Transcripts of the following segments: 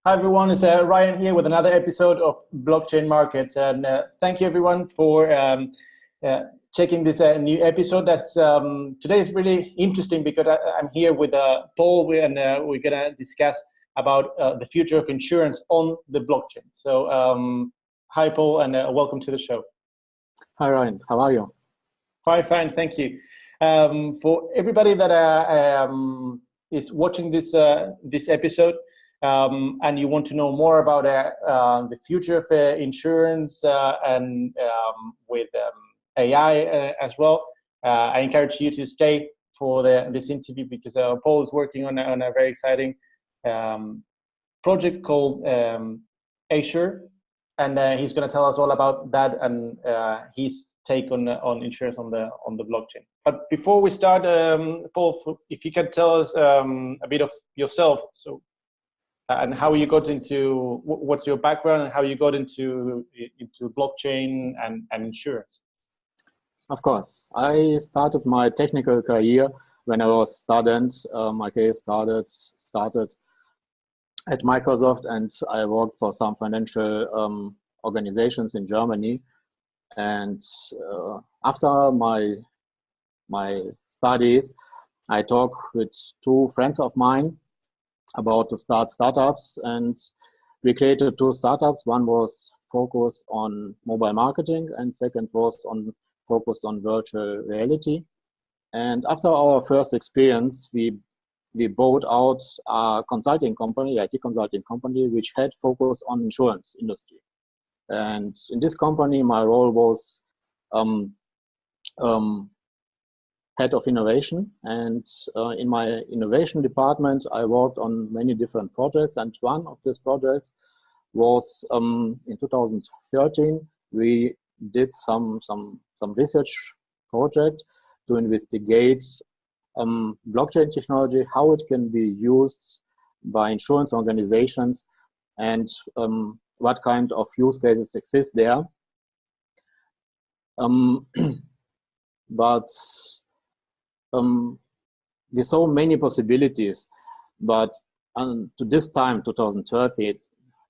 Hi everyone, it's Ryan here with another episode of Blockchain Markets, and thank you everyone for checking this new episode. That's today is really interesting because I'm here with Paul, and we're gonna discuss about the future of insurance on the blockchain. So, hi Paul, and welcome to the show. Hi Ryan, how are you? Fine, thank you. For everybody that is watching this episode. And you want to know more about the future of insurance and with AI as well, I encourage you to stay for this interview because Paul is working on a very exciting project called Asure, and he's going to tell us all about that and his take on insurance on the blockchain. But before we start, Paul, if you can tell us a bit of yourself, so. And how you got into, what's your background and how you got into blockchain and insurance? Of course. I started my technical career when I was a student. My career started at Microsoft, and I worked for some financial organizations in Germany. And after my studies, I talked with two friends of mine about to start startups, and we created two startups. One was focused on mobile marketing, and second was focused on virtual reality. And after our first experience, we bought out a consulting company, IT consulting company, which had focus on insurance industry. And in this company, my role was head of innovation, and in my innovation department I worked on many different projects, and one of these projects was in 2013 we did some research project to investigate blockchain technology, how it can be used by insurance organizations, and what kind of use cases exist there. But we saw many possibilities, but to this time, 2013,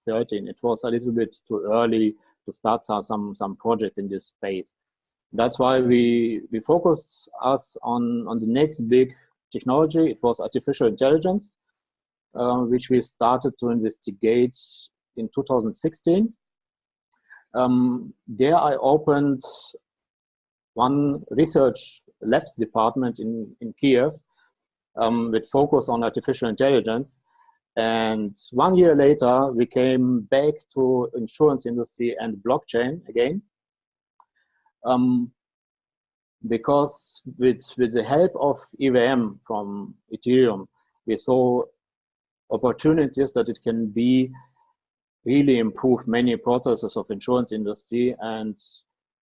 it was a little bit too early to start some project in this space. That's why we focused us on the next big technology. It was artificial intelligence, which we started to investigate in 2016. There I opened one research labs department in Kiev with focus on artificial intelligence. And 1 year later, we came back to insurance industry and blockchain again. Because with the help of EVM from Ethereum, we saw opportunities that it can be really improve many processes of insurance industry. And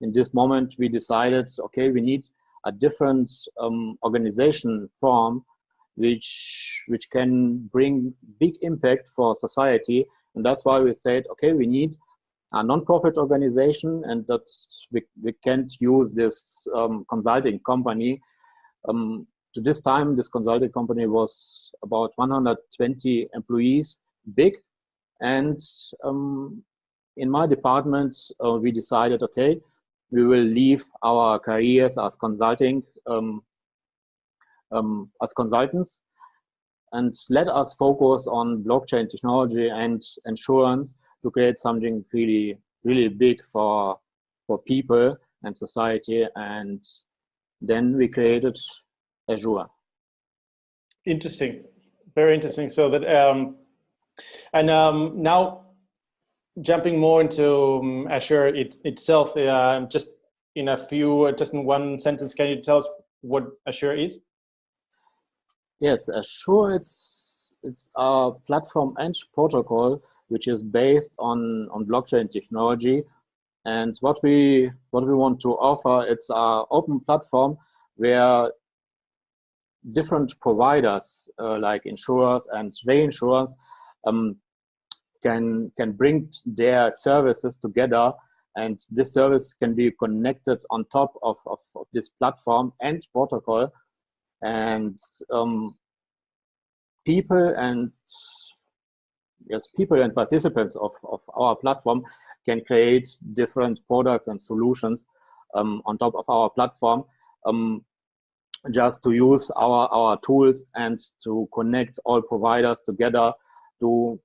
in this moment, we decided, okay, we need a different organization form which can bring big impact for society. And that's why we said, okay, we need a non-profit organization, and that we can't use this consulting company. To this time, this consulting company was about 120 employees big. And in my department, we decided, okay, we will leave our careers as consultants, and let us focus on blockchain technology and insurance to create something really, really big for people and society. And then we created Azure. Interesting, very interesting. So that now jumping more into Azure itself, just in one sentence, can you tell us what Azure is? Yes, Azure, it's a platform and protocol which is based on blockchain technology. And what we want to offer, it's an open platform where different providers like insurers and reinsurers can bring their services together, and this service can be connected on top of this platform and protocol. And people and yes, people and participants of our platform can create different products and solutions on top of our platform, just to use our tools and to connect all providers together to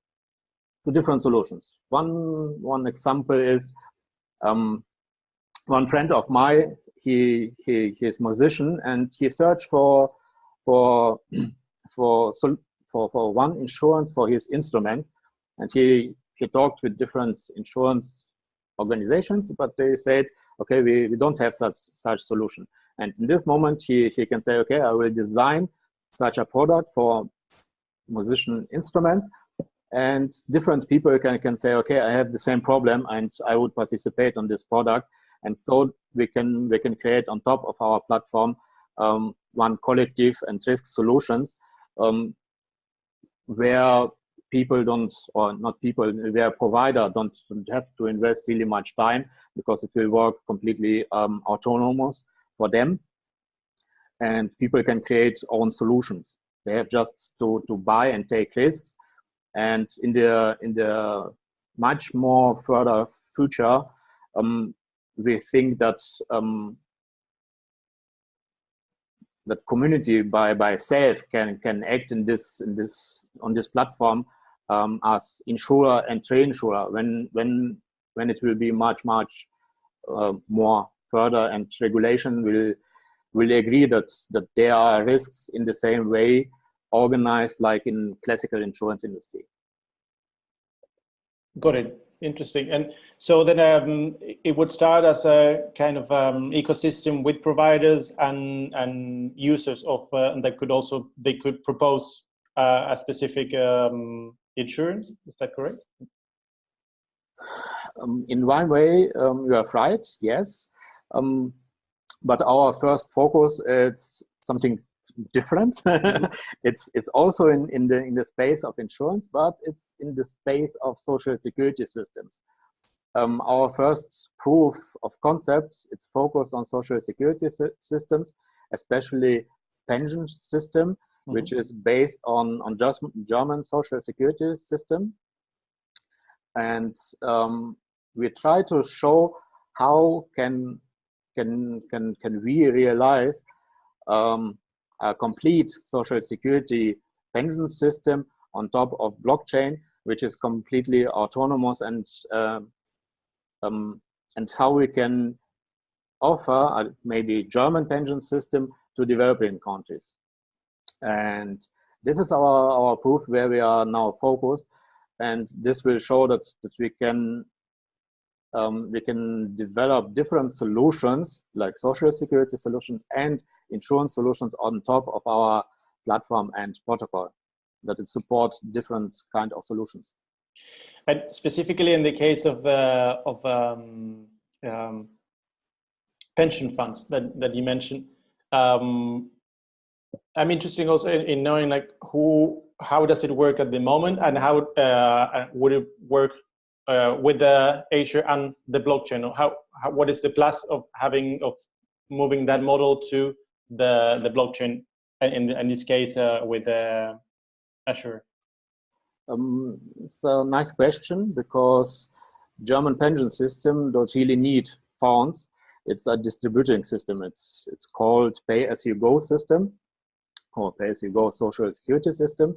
different solutions. One example is one friend of mine. He is musician, and he searched for one insurance for his instruments, and he talked with different insurance organizations, but they said, okay, we don't have such solution. And in this moment, he can say, okay, I will design such a product for musician instruments, and different people can say, okay, I have the same problem and I would participate on this product. And so we can create on top of our platform one collective and risk solutions, where people don't, or not people, where provider don't have to invest really much time, because it will work completely autonomous for them, and people can create own solutions. They have just to buy and take risks. And in the much more further future, we think that that community by itself can act on this platform as insurer and reinsurer when it will be much more further, and regulation will agree that there are risks in the same way organized like in classical insurance industry. Got it. Interesting. And so then it would start as a kind of ecosystem with providers and users of that they could propose a specific insurance. Is that correct? In one way, you are right. Yes, but our first focus is something different. It's also in the space of insurance, but it's in the space of social security systems. Our first proof of concepts, it's focused on social security systems, especially pension system, which is based on just German social security system. And we try to show how can we realize a complete social security pension system on top of blockchain, which is completely autonomous, and how we can offer a maybe German pension system to developing countries. And this is our proof where we are now focused, and this will show that we can develop different solutions like social security solutions and insurance solutions on top of our platform and protocol, that it supports different kind of solutions. And specifically in the case of pension funds that you mentioned, I'm interested also in knowing like how does it work at the moment, and how would it work with the Azure and the blockchain? What is the plus of moving that model to the blockchain, in this case with Azure? So nice question, because German pension system don't really need funds. It's a distributing system. It's called pay-as-you-go system, or pay-as-you-go social security system.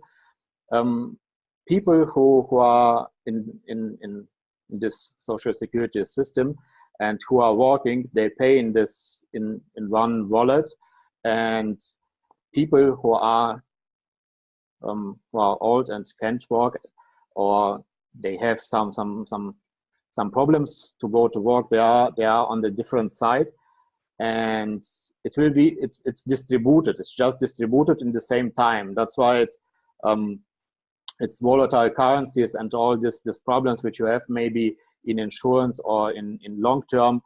People who are in this social security system and who are working, they pay in one wallet, and people who are old and can't work, or they have some problems to go to work, they are on the different side, and it's distributed. It's just distributed in the same time. That's why it's volatile currencies and all these problems which you have maybe in insurance or in long-term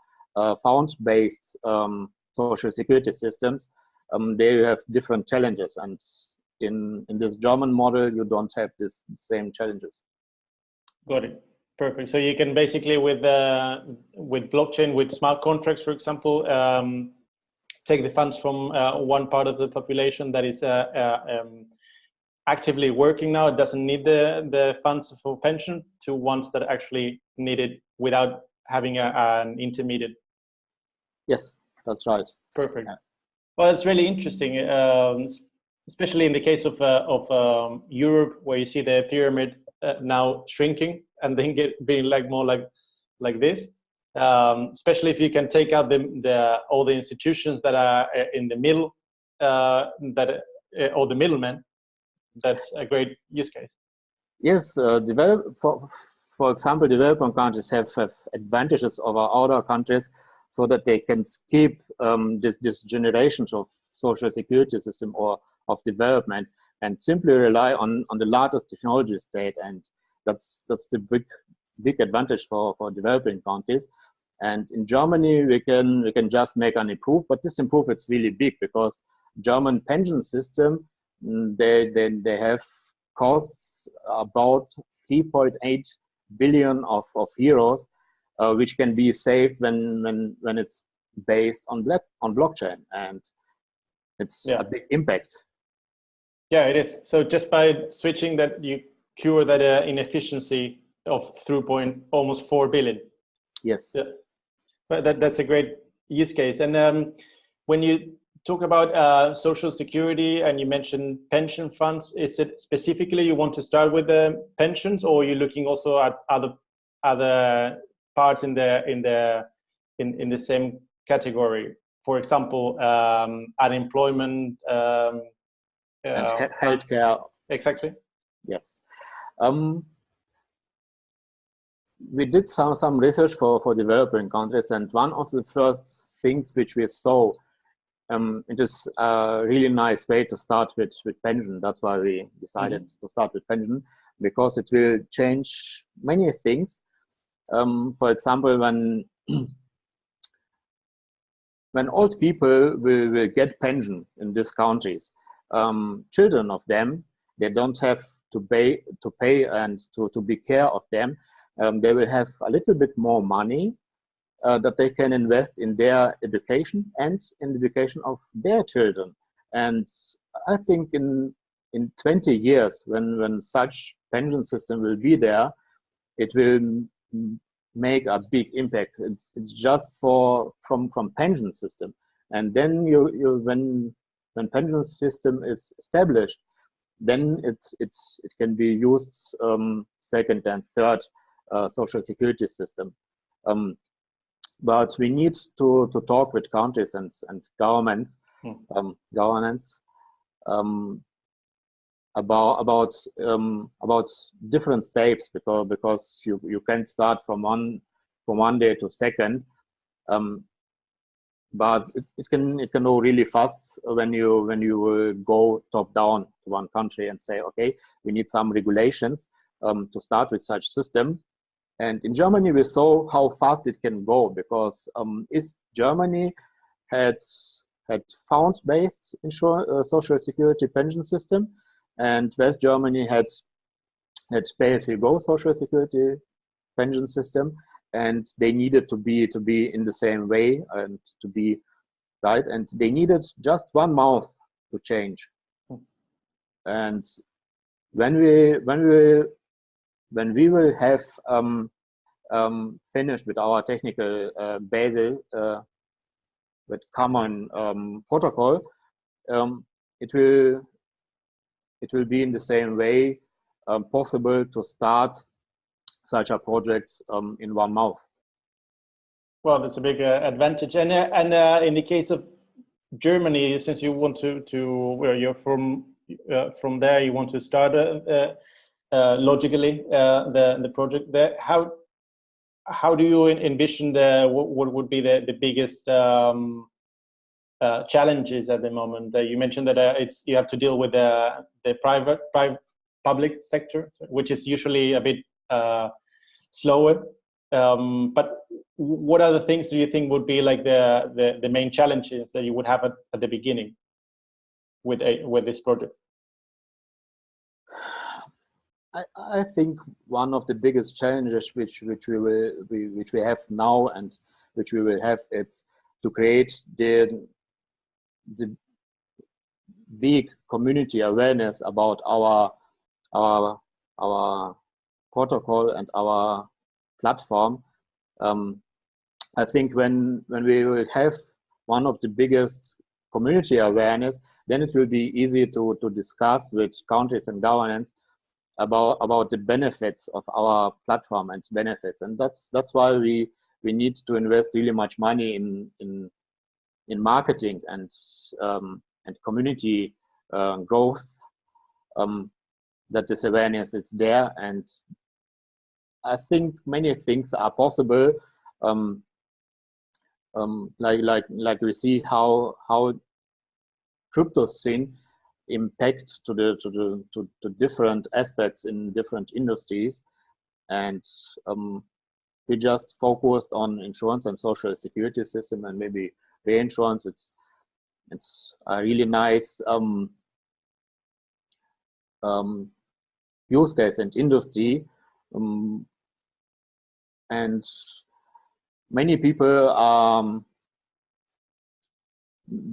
fund-based social security systems. They have different challenges, and in this German model, you don't have the same challenges. Got it. Perfect. So you can basically with blockchain, with smart contracts, for example, take the funds from one part of the population that is actively working now, doesn't need the funds for pension, to ones that actually need it without having an intermediate. Yes, that's right. Perfect. Yeah. Well, it's really interesting, especially in the case of Europe, where you see the pyramid now shrinking and then being like more like this. Especially if you can take out all the institutions that are in the middle, or the middlemen. That's a great use case. Yes, for example, developing countries have advantages over other countries, so that they can skip this generations of social security system or of development, and simply rely on the largest technology state. And that's the big advantage for developing countries. And in Germany, we can just make an improve, but this improve is really big, because German pension system, they have costs about 3.8 billion of euros, which can be saved when it's based on blockchain, and it's a big impact. Yeah, it is. So just by switching that, you cure that inefficiency of almost 4 billion. Yes. Yeah. But that's a great use case. And when you talk about social security and you mentioned pension funds, is it specifically you want to start with the pensions, or are you looking also at other parts in the same category? For example, unemployment, and healthcare. Exactly. Yes. We did some research for developing countries, and one of the first things which we saw, it is a really nice way to start with pension. That's why we decided to start with pension, because it will change many things. For example, when old people will get pension in these countries, children of them, they don't have to pay and to be care of them. They will have a little bit more money that they can invest in their education and in the education of their children. And I think in 20 years, when such pension system will be there, it will make a big impact. It's just from pension system. And then when pension system is established, then it can be used second and third social security system. But we need to talk with countries and governments, governance, about different steps, because you can start from one day to second, but it can go really fast when you will go top down to one country and say, okay, we need some regulations to start with such system. And in Germany, we saw how fast it can go, because Germany had fund-based social security pension system, and West Germany had pay-as-you-go social security pension system, and they needed to be in the same way and to be right, and they needed just 1 month to change. And when we will have finished with our technical basis with common protocol, it will be in the same way possible to start such a project in 1 month. Well, that's a big advantage. And in the case of Germany, since you want to where you're from there, you want to start logically the project there. How do you envision what would be the biggest challenges at the moment? You mentioned that you have to deal with the public sector, which is usually a bit slower. But what other things do you think would be like the main challenges that you would have at the beginning with this project? I think one of the biggest challenges which we have now and which we will have, it's to create the big community awareness about our protocol and our platform. I think when we will have one of the biggest community awareness, then it will be easy to discuss with countries and governments about the benefits of our platform and benefits. And that's why we need to invest really much money in marketing and community growth, that this awareness is there. And I think many things are possible, like we see how crypto scene impact to the different aspects in different industries. And we just focused on insurance and social security system and maybe reinsurance. It's a really nice use case and industry, and many people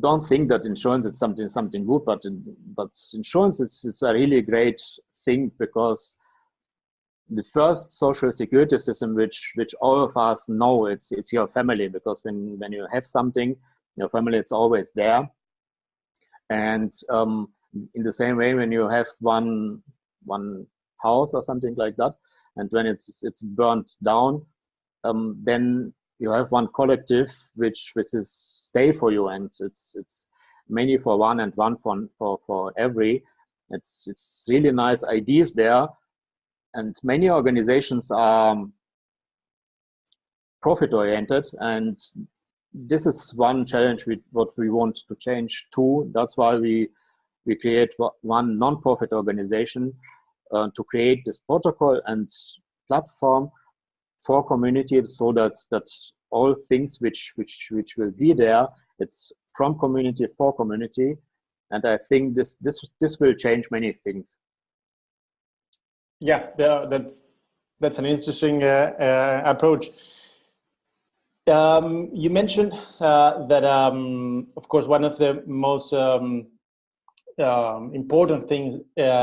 don't think that insurance is something good, but insurance it's a really great thing, because the first social security system which all of us know, it's your family, because when you have something, your family, it's always there. And in the same way, when you have one house or something like that, and when it's burnt down, then you have one collective which is stay for you, and it's many for one and one for every. It's really nice ideas there, and many organizations are profit oriented, and this is one challenge what we want to change too. That's why we create one non-profit organization to create this protocol and platform for community, so that all things which will be there, it's from community for community. And I think this will change many things. Yeah, that's an interesting approach. You mentioned that of course one of the most important things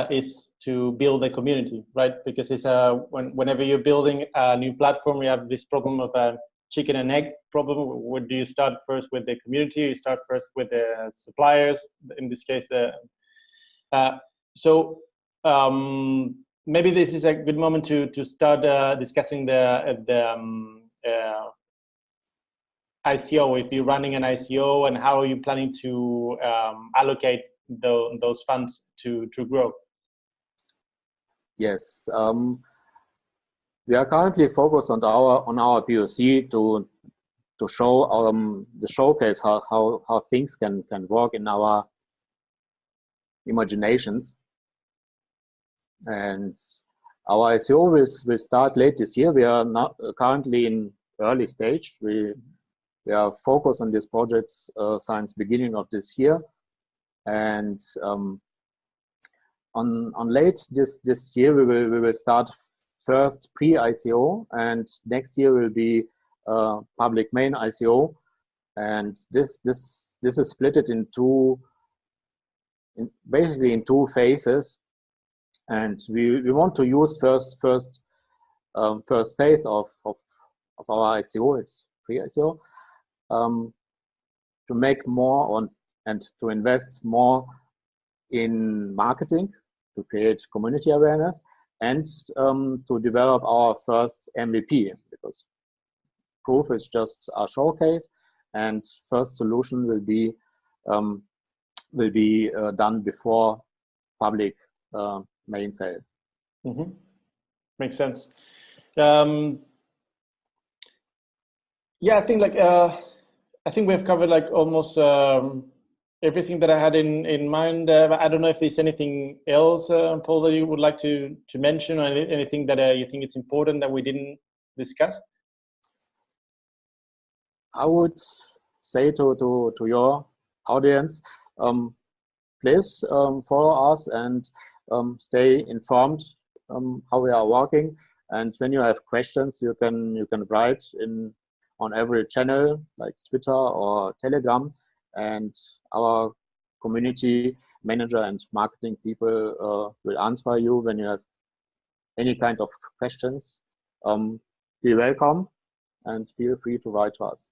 is to build a community, right? Because it's whenever you're building a new platform, you have this problem of a chicken and egg problem. Where do you start first with the community? You start first with the suppliers. In this case, maybe this is a good moment to start discussing the ICO. If you're running an ICO, and how are you planning to allocate those funds to grow? Yes, we are currently focused on our POC to show the showcase how things can work in our imaginations. And our ICO will start late this year. We are not currently in early stage. We are focused on this project since beginning of this year. And on late this year, we will start first pre-ICO, and next year will be public main ICO. And this is split it basically in two phases. And we want to use first phase of our ICO, it's pre-ICO, to make more and to invest more in marketing, to create community awareness, and to develop our first MVP, because proof is just a showcase, and first solution will be done before public main sale. Mm-hmm. Makes sense. Yeah, I think we've covered almost everything that I had in mind. I don't know if there's anything else, Paul, that you would like to mention, or anything that you think it's important that we didn't discuss. I would say to your audience, please follow us and stay informed how we are working. And when you have questions, you can write on every channel like Twitter or Telegram, and our community manager and marketing people will answer you when you have any kind of questions. Be welcome and feel free to write to us.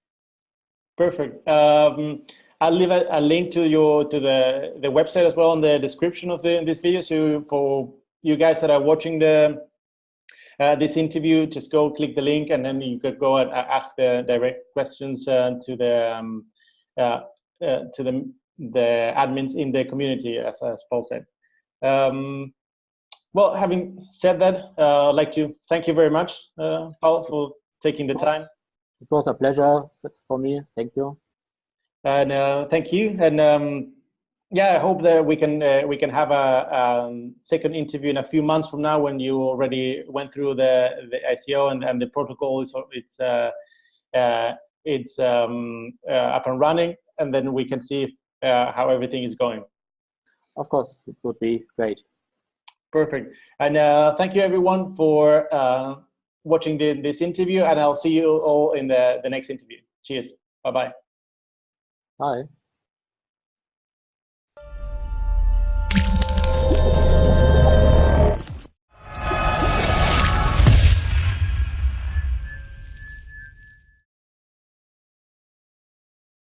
Perfect. I'll leave a link to the website as well in the description of this video. So for you guys that are watching this interview, just go click the link, and then you could go and ask the direct questions to the admins in the community, as Paul said. Well, having said that, I'd like to thank you very much, Paul, for taking the time. It was a pleasure for me. Thank you. And thank you. And yeah, I hope that we can have a second interview in a few months from now, when you already went through the ICO and the protocol it's up and running, and then we can see how everything is going. Of course, it would be great. Perfect. And thank you everyone for watching this interview, and I'll see you all in the next interview. Cheers. Bye-bye. Bye.